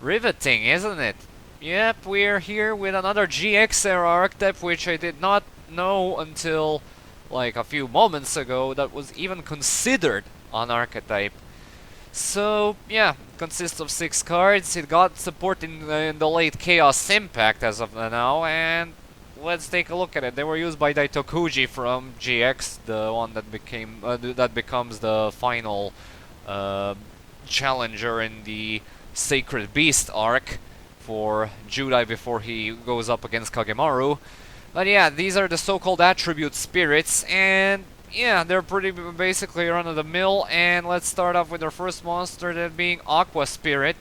Riveting, isn't it? Yep, we're here with another GX era archetype, which I did not know until like a few moments ago that was even considered an archetype. So, yeah, consists of 6 cards. It got support in the late Chaos Impact as of now, and let's take a look at it. They were used by Daitokuji from GX, the one that becomes the final uh, challenger in the Sacred Beast arc for Judai before he goes up against Kagemaru. But yeah, these are the so-called attribute spirits, and yeah, they're pretty basically run-of-the-mill. And let's start off with our first monster, that being Aqua Spirit.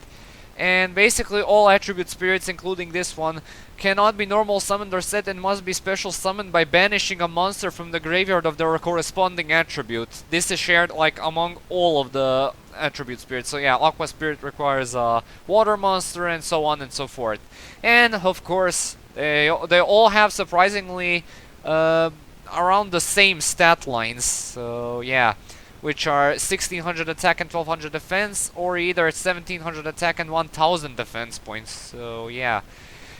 And basically all attribute spirits, including this one, cannot be normal summoned or set and must be special summoned by banishing a monster from the graveyard of their corresponding attribute. This is shared like among all of the attribute spirits. So yeah, Aqua Spirit requires a water monster and so on and so forth. And of course, they all have surprisingly around the same stat lines. So yeah, which are 1600 attack and 1200 defense, or either 1700 attack and 1000 defense points. So yeah.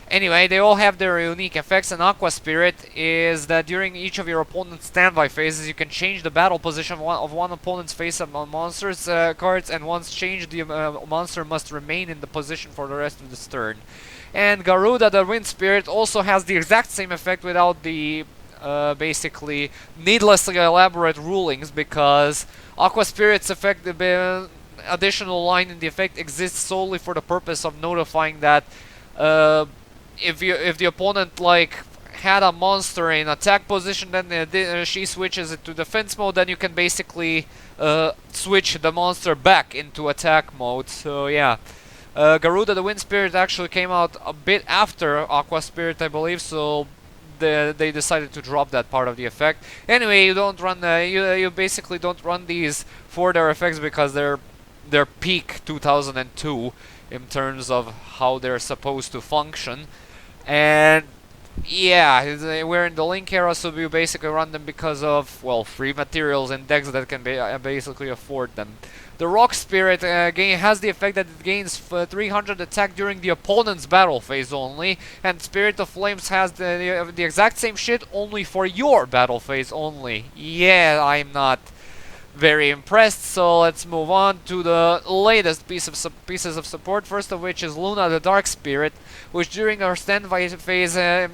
Anyway, they all have their unique effects, and Aqua Spirit is that during each of your opponent's standby phases, you can change the battle position of one opponent's face-up monsters cards, and once changed, the monster must remain in the position for the rest of the turn. And Garuda, the Wind Spirit, also has the exact same effect without the basically needlessly elaborate rulings, because Aqua Spirit's effect, the additional line in the effect, exists solely for the purpose of notifying that if the opponent like had a monster in attack position, then she switches it to defense mode, then you can basically switch the monster back into attack mode. So yeah. Garuda the Wind Spirit actually came out a bit after Aqua Spirit, I believe, so they decided to drop that part of the effect. Anyway, you don't run you basically don't run these for their effects because they're peak 2002 in terms of how they're supposed to function. And yeah, we're in the Link era, so we basically run them because of, well, free materials and decks that can basically afford them. The Rock Spirit has the effect that it gains 300 attack during the opponent's battle phase only, and Spirit of Flames has the exact same shit, only for your battle phase only. Yeah, I'm not very impressed, so let's move on to the latest pieces of support. First of which is Luna the Dark Spirit, which during our standby phase, it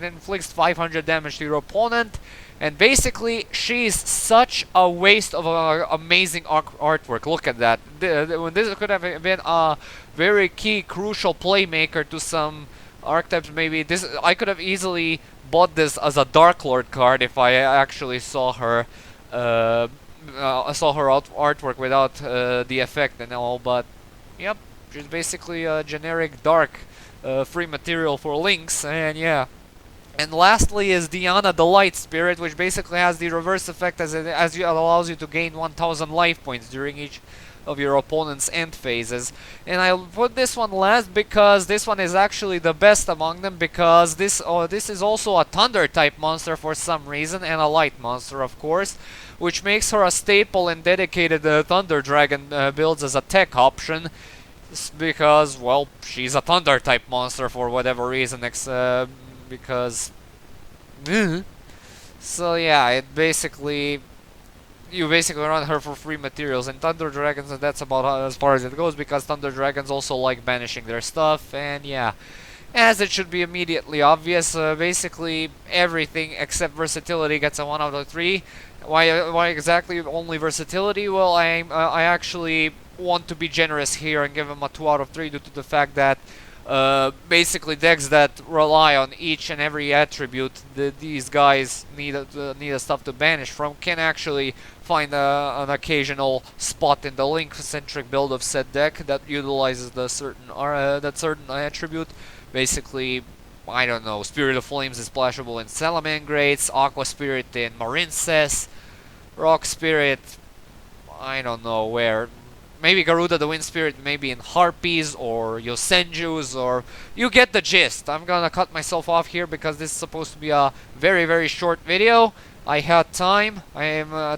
inflicts 500 damage to your opponent. And basically, she's such a waste of amazing artwork. Look at that. This could have been a very key, crucial playmaker to some archetypes. Maybe this, I could have easily bought this as a Dark Lord card if I actually saw her artwork without the effect and all. But yep, she's basically a generic dark free material for links, and yeah. And lastly is Diana the Light Spirit, which basically has the reverse effect as it allows you to gain 1000 life points during each of your opponent's end phases. And I'll put this one last because this one is actually the best among them, because this is also a Thunder type monster for some reason, and a Light monster of course, which makes her a staple in dedicated Thunder Dragon builds as a tech option, because, well, she's a Thunder type monster for whatever reason, because so yeah, you basically run her for free materials and Thunder Dragons, and that's about as far as it goes, because Thunder Dragons also like banishing their stuff. And yeah, as it should be immediately obvious, basically everything except versatility gets a 1 out of 3. Why exactly only versatility? Well, I actually want to be generous here and give him a 2 out of 3 due to the fact that basically decks that rely on each and every attribute that these guys need a stuff to banish from can actually find an occasional spot in the link-centric build of said deck that utilizes that certain attribute. Basically, I don't know, Spirit of Flames is splashable in Salamangrates, Aqua Spirit in Marincess, Rock Spirit, I don't know where. Maybe Garuda the Wind Spirit, maybe in Harpies or Yosenjus, or you get the gist. I'm gonna cut myself off here because this is supposed to be a very, very short video. I had time. I'm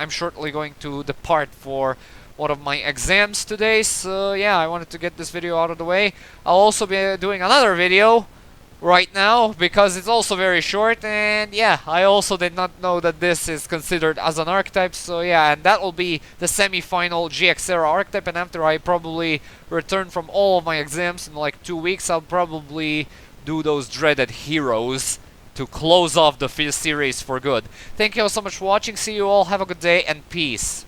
shortly going to depart for one of my exams today, so yeah, I wanted to get this video out of the way. I'll also be doing another video right now because it's also very short, and yeah, I also did not know that this is considered as an archetype, so yeah, and that will be the semi-final GX era archetype, and after I probably return from all of my exams in like 2 weeks, I'll probably do those dreaded heroes to close off the series for good. Thank you all so much for watching, see you all, have a good day, and peace.